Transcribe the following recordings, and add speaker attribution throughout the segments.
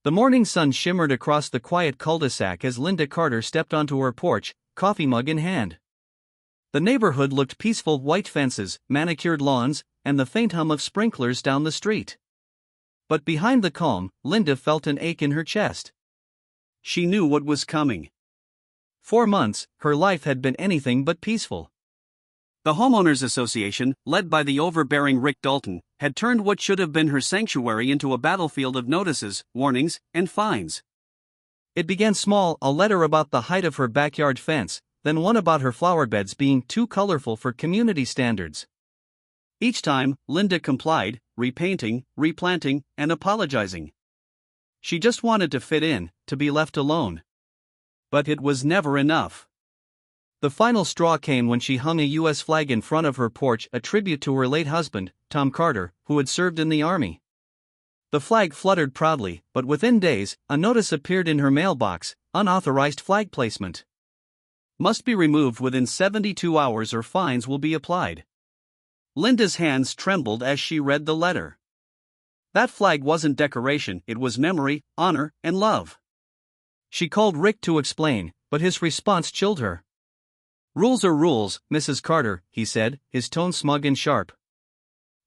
Speaker 1: The morning sun shimmered across the quiet cul-de-sac as Linda Carter stepped onto her porch, coffee mug in hand. The neighborhood looked peaceful: white fences, manicured lawns, and the faint hum of sprinklers down the street. But behind the calm, Linda felt an ache in her chest. She knew what was coming. For months, her life had been anything but peaceful. The Homeowners Association, led by the overbearing Rick Dalton, had turned what should have been her sanctuary into a battlefield of notices, warnings, and fines. It began small: a letter about the height of her backyard fence, then one about her flower beds being too colorful for community standards. Each time, Linda complied, repainting, replanting, and apologizing. She just wanted to fit in, to be left alone. But it was never enough. The final straw came when she hung a U.S. flag in front of her porch, a tribute to her late husband, Tom Carter, who had served in the Army. The flag fluttered proudly, but within days, a notice appeared in her mailbox: unauthorized flag placement. Must be removed within 72 hours or fines will be applied. Linda's hands trembled as she read the letter. That flag wasn't decoration, it was memory, honor, and love. She called Rick to explain, but his response chilled her. "Rules are rules, Mrs. Carter," he said, his tone smug and sharp.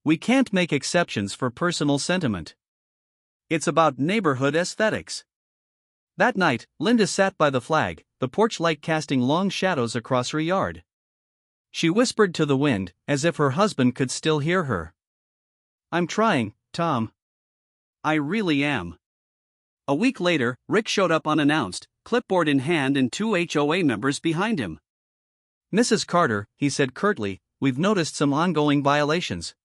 Speaker 1: "We can't make exceptions for personal sentiment. It's about neighborhood aesthetics." That night, Linda sat by the flag, the porch light casting long shadows across her yard. She whispered to the wind, as if her husband could still hear her. "I'm trying, Tom. I really am." A week later, Rick showed up unannounced, clipboard in hand and 2 HOA members behind him. "Mrs. Carter," he said curtly, "we've noticed some ongoing violations.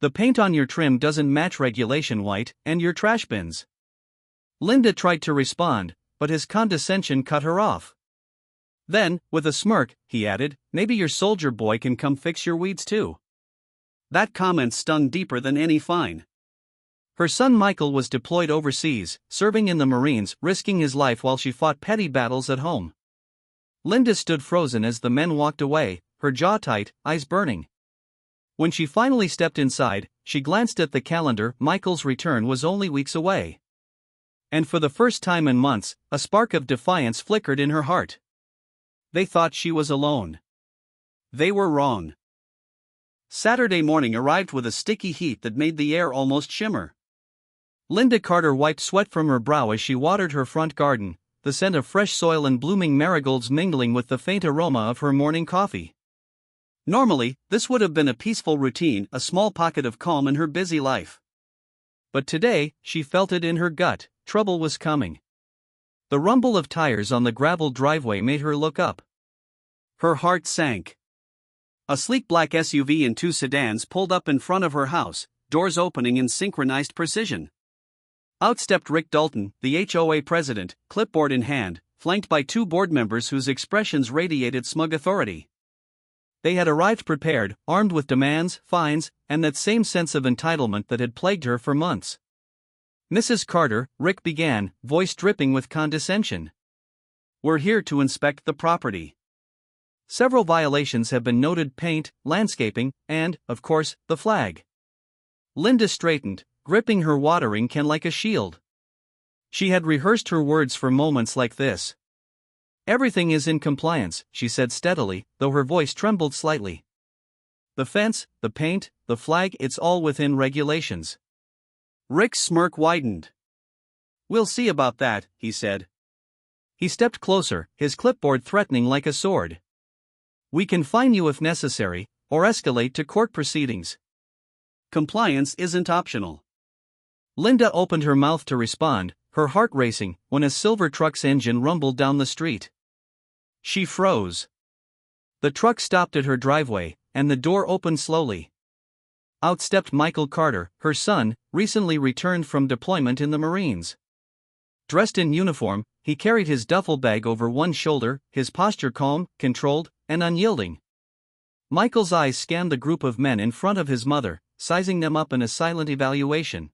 Speaker 1: The paint on your trim doesn't match regulation white, and your trash bins." Linda tried to respond, but his condescension cut her off. Then, with a smirk, he added, "Maybe your soldier boy can come fix your weeds too." That comment stung deeper than any fine. Her son Michael was deployed overseas, serving in the Marines, risking his life while she fought petty battles at home. Linda stood frozen as the men walked away, her jaw tight, eyes burning. When she finally stepped inside, she glanced at the calendar. Michael's return was only weeks away. And for the first time in months, a spark of defiance flickered in her heart. They thought she was alone. They were wrong. Saturday morning arrived with a sticky heat that made the air almost shimmer. Linda Carter wiped sweat from her brow as she watered her front garden, the scent of fresh soil and blooming marigolds mingling with the faint aroma of her morning coffee. Normally, this would have been a peaceful routine, a small pocket of calm in her busy life. But today, she felt it in her gut: trouble was coming. The rumble of tires on the graveled driveway made her look up. Her heart sank. A sleek black SUV and 2 sedans pulled up in front of her house, doors opening in synchronized precision. Out stepped Rick Dalton, the HOA president, clipboard in hand, flanked by 2 board members whose expressions radiated smug authority. They had arrived prepared, armed with demands, fines, and that same sense of entitlement that had plagued her for months. "Mrs. Carter," Rick began, voice dripping with condescension, "we're here to inspect the property. Several violations have been noted: paint, landscaping, and, of course, the flag." Linda straightened, gripping her watering can like a shield. She had rehearsed her words for moments like this. "Everything is in compliance," she said steadily, though her voice trembled slightly. "The fence, the paint, the flag, it's all within regulations." Rick's smirk widened. "We'll see about that," he said. He stepped closer, his clipboard threatening like a sword. "We can fine you if necessary, or escalate to court proceedings. Compliance isn't optional." Linda opened her mouth to respond, her heart racing, when a silver truck's engine rumbled down the street. She froze. The truck stopped at her driveway, and the door opened slowly. Out stepped Michael Carter, her son, recently returned from deployment in the Marines. Dressed in uniform, he carried his duffel bag over one shoulder, his posture calm, controlled, and unyielding. Michael's eyes scanned the group of men in front of his mother, sizing them up in a silent evaluation.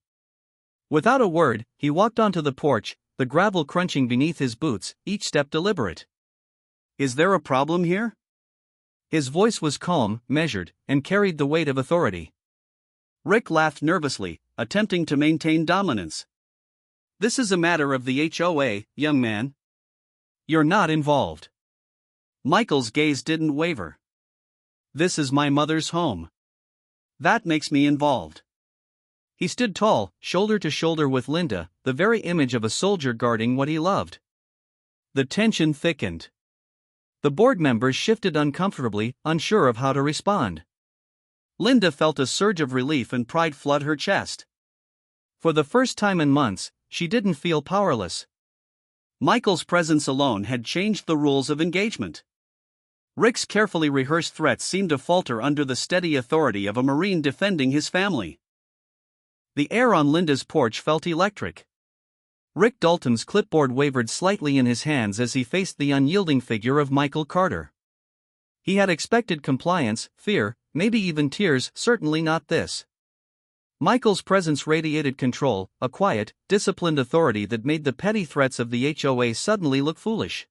Speaker 1: Without a word, he walked onto the porch, the gravel crunching beneath his boots, each step deliberate. "Is there a problem here?" His voice was calm, measured, and carried the weight of authority. Rick laughed nervously, attempting to maintain dominance. This is a matter of the HOA, young man. You're not involved. Michael's gaze didn't waver. This is my mother's home. That makes me involved. He stood tall, shoulder to shoulder with Linda, the very image of a soldier guarding what he loved. The tension thickened. The board members shifted uncomfortably, unsure of how to respond. Linda felt a surge of relief and pride flood her chest. For the first time in months, she didn't feel powerless. Michael's presence alone had changed the rules of engagement. Rick's carefully rehearsed threats seemed to falter under the steady authority of a Marine defending his family. The air on Linda's porch felt electric. Rick Dalton's clipboard wavered slightly in his hands as he faced the unyielding figure of Michael Carter. He had expected compliance, fear, maybe even tears, certainly not this. Michael's presence radiated control, a quiet, disciplined authority that made the petty threats of the HOA suddenly look foolish.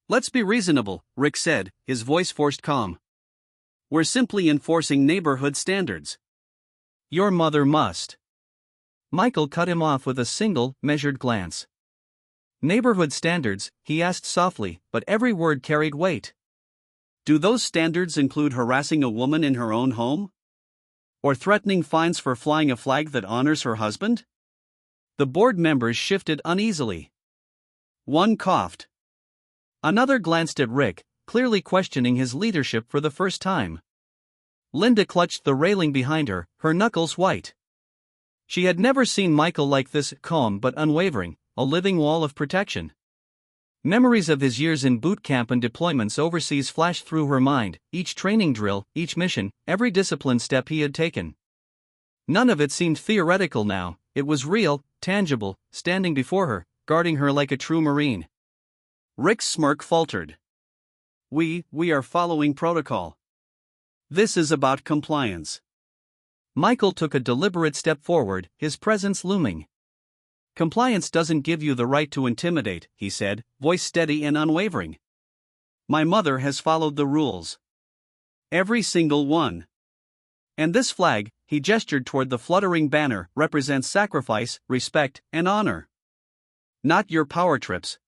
Speaker 1: "Let's be reasonable," Rick said, his voice forced calm. "We're simply enforcing neighborhood standards." "Your mother must." Michael cut him off with a single, measured glance. "Neighborhood standards," he asked softly, but every word carried weight. "Do those standards include harassing a woman in her own home? Or threatening fines for flying a flag that honors her husband?" The board members shifted uneasily. One coughed. Another glanced at Rick, clearly questioning his leadership for the first time. Linda clutched the railing behind her, her knuckles white. She had never seen Michael like this, calm but unwavering, a living wall of protection. Memories of his years in boot camp and deployments overseas flashed through her mind, each training drill, each mission, every disciplined step he had taken. None of it seemed theoretical now, it was real, tangible, standing before her, guarding her like a true Marine. Rick's smirk faltered. We are following protocol. This is about compliance." Michael took a deliberate step forward, his presence looming. "Compliance doesn't give you the right to intimidate," he said, voice steady and unwavering. "My mother has followed the rules. Every single one. And this flag," he gestured toward the fluttering banner, "represents sacrifice, respect, and honor. Not your power trips."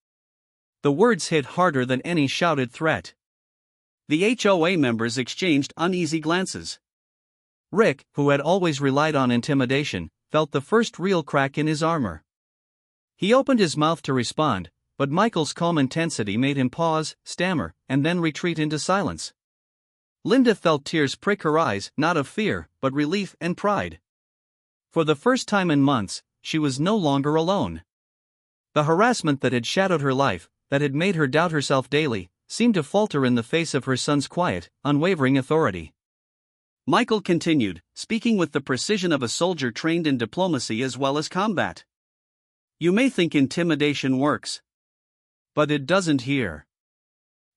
Speaker 1: The words hit harder than any shouted threat. The HOA members exchanged uneasy glances. Rick, who had always relied on intimidation, felt the first real crack in his armor. He opened his mouth to respond, but Michael's calm intensity made him pause, stammer, and then retreat into silence. Linda felt tears prick her eyes, not of fear, but relief and pride. For the first time in months, she was no longer alone. The harassment that had shadowed her life, that had made her doubt herself daily, seemed to falter in the face of her son's quiet, unwavering authority. Michael continued, speaking with the precision of a soldier trained in diplomacy as well as combat. "You may think intimidation works. But it doesn't here.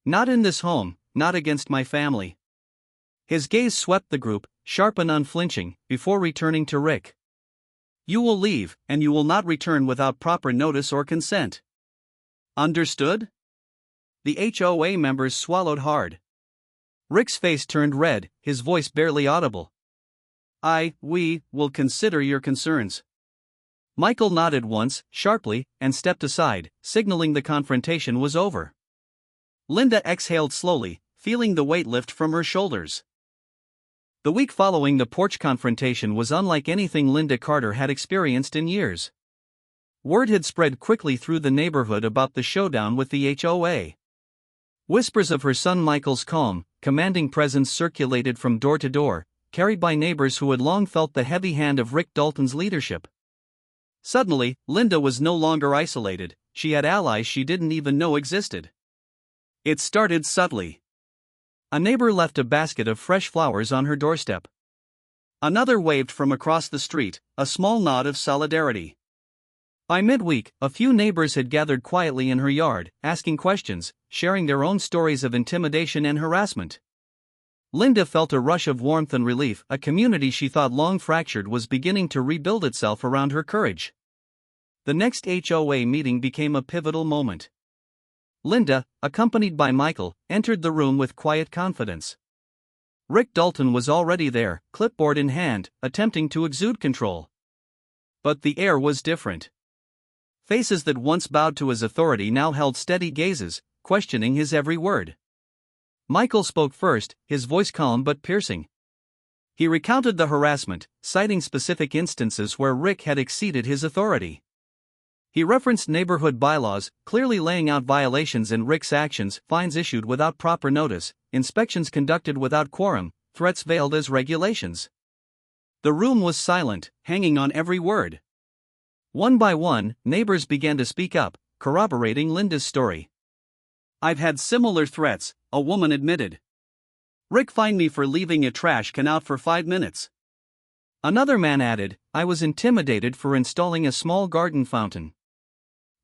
Speaker 1: Not in this home, not against my family." His gaze swept the group, sharp and unflinching, before returning to Rick. "You will leave, and you will not return without proper notice or consent. Understood?" The HOA members swallowed hard. Rick's face turned red, his voice barely audible. We will consider your concerns." Michael nodded once, sharply, and stepped aside, signaling the confrontation was over. Linda exhaled slowly, feeling the weight lift from her shoulders. The week following the porch confrontation was unlike anything Linda Carter had experienced in years. Word had spread quickly through the neighborhood about the showdown with the HOA. Whispers of her son Michael's calm, commanding presence circulated from door to door, carried by neighbors who had long felt the heavy hand of Rick Dalton's leadership. Suddenly, Linda was no longer isolated, she had allies she didn't even know existed. It started subtly. A neighbor left a basket of fresh flowers on her doorstep. Another waved from across the street, a small nod of solidarity. By midweek, a few neighbors had gathered quietly in her yard, asking questions, sharing their own stories of intimidation and harassment. Linda felt a rush of warmth and relief. A community she thought long fractured was beginning to rebuild itself around her courage. The next HOA meeting became a pivotal moment. Linda, accompanied by Michael, entered the room with quiet confidence. Rick Dalton was already there, clipboard in hand, attempting to exude control. But the air was different. Faces that once bowed to his authority now held steady gazes, questioning his every word. Michael spoke first, his voice calm but piercing. He recounted the harassment, citing specific instances where Rick had exceeded his authority. He referenced neighborhood bylaws, clearly laying out violations in Rick's actions, fines issued without proper notice, inspections conducted without quorum, threats veiled as regulations. The room was silent, hanging on every word. One by one, neighbors began to speak up, corroborating Linda's story. "I've had similar threats," a woman admitted. "Rick fined me for leaving a trash can out for 5 minutes." Another man added, "I was intimidated for installing a small garden fountain."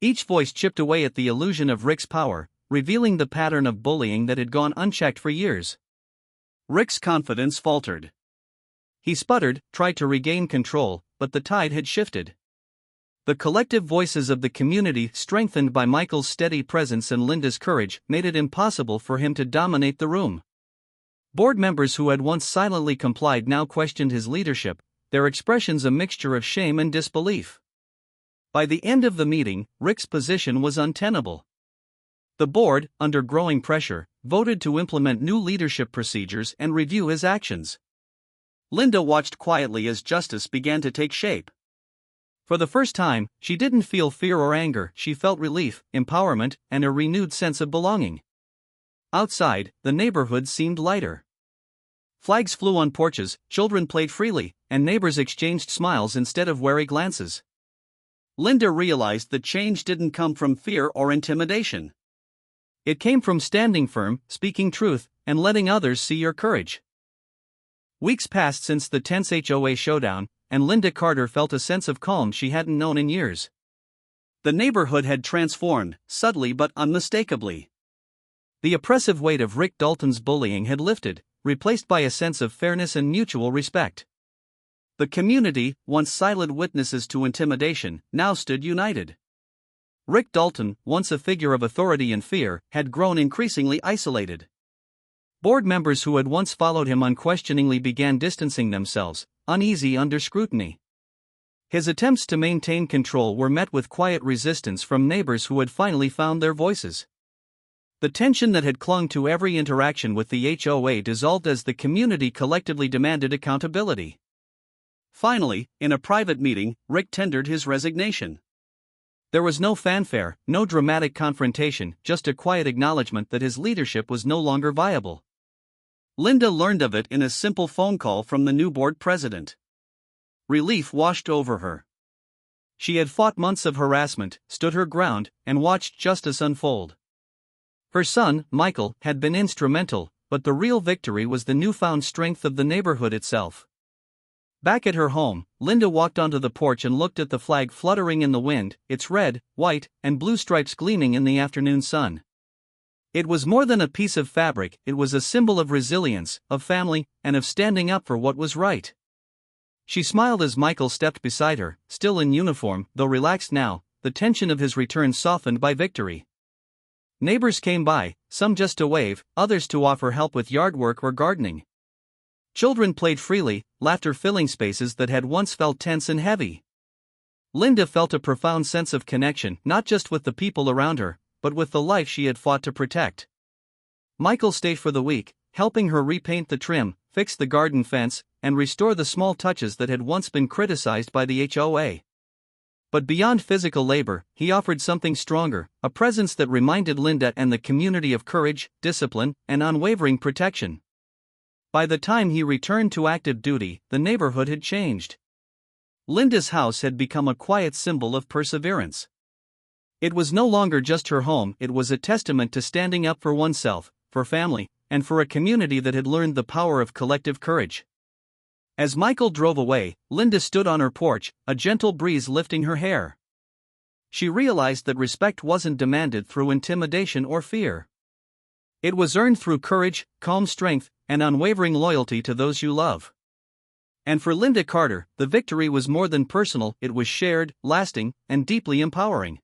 Speaker 1: Each voice chipped away at the illusion of Rick's power, revealing the pattern of bullying that had gone unchecked for years. Rick's confidence faltered. He sputtered, tried to regain control, but the tide had shifted. The collective voices of the community, strengthened by Michael's steady presence and Linda's courage, made it impossible for him to dominate the room. Board members who had once silently complied now questioned his leadership, their expressions a mixture of shame and disbelief. By the end of the meeting, Rick's position was untenable. The board, under growing pressure, voted to implement new leadership procedures and review his actions. Linda watched quietly as justice began to take shape. For the first time, she didn't feel fear or anger, she felt relief, empowerment, and a renewed sense of belonging. Outside, the neighborhood seemed lighter. Flags flew on porches, children played freely, and neighbors exchanged smiles instead of wary glances. Linda realized that change didn't come from fear or intimidation. It came from standing firm, speaking truth, and letting others see your courage. Weeks passed since the tense HOA showdown, and Linda Carter felt a sense of calm she hadn't known in years. The neighborhood had transformed, subtly but unmistakably. The oppressive weight of Rick Dalton's bullying had lifted, replaced by a sense of fairness and mutual respect. The community, once silent witnesses to intimidation, now stood united. Rick Dalton, once a figure of authority and fear, had grown increasingly isolated. Board members who had once followed him unquestioningly began distancing themselves, uneasy under scrutiny. His attempts to maintain control were met with quiet resistance from neighbors who had finally found their voices. The tension that had clung to every interaction with the HOA dissolved as the community collectively demanded accountability. Finally, in a private meeting, Rick tendered his resignation. There was no fanfare, no dramatic confrontation, just a quiet acknowledgement that his leadership was no longer viable. Linda learned of it in a simple phone call from the new board president. Relief washed over her. She had fought months of harassment, stood her ground, and watched justice unfold. Her son, Michael, had been instrumental, but the real victory was the newfound strength of the neighborhood itself. Back at her home, Linda walked onto the porch and looked at the flag fluttering in the wind, its red, white, and blue stripes gleaming in the afternoon sun. It was more than a piece of fabric, it was a symbol of resilience, of family, and of standing up for what was right. She smiled as Michael stepped beside her, still in uniform, though relaxed now, the tension of his return softened by victory. Neighbors came by, some just to wave, others to offer help with yard work or gardening. Children played freely, laughter filling spaces that had once felt tense and heavy. Linda felt a profound sense of connection, not just with the people around her, but with the life she had fought to protect. Michael stayed for the week, helping her repaint the trim, fix the garden fence, and restore the small touches that had once been criticized by the HOA. But beyond physical labor, he offered something stronger, a presence that reminded Linda and the community of courage, discipline, and unwavering protection. By the time he returned to active duty, the neighborhood had changed. Linda's house had become a quiet symbol of perseverance. It was no longer just her home, it was a testament to standing up for oneself, for family, and for a community that had learned the power of collective courage. As Michael drove away, Linda stood on her porch, a gentle breeze lifting her hair. She realized that respect wasn't demanded through intimidation or fear. It was earned through courage, calm strength, and unwavering loyalty to those you love. And for Linda Carter, the victory was more than personal, it was shared, lasting, and deeply empowering.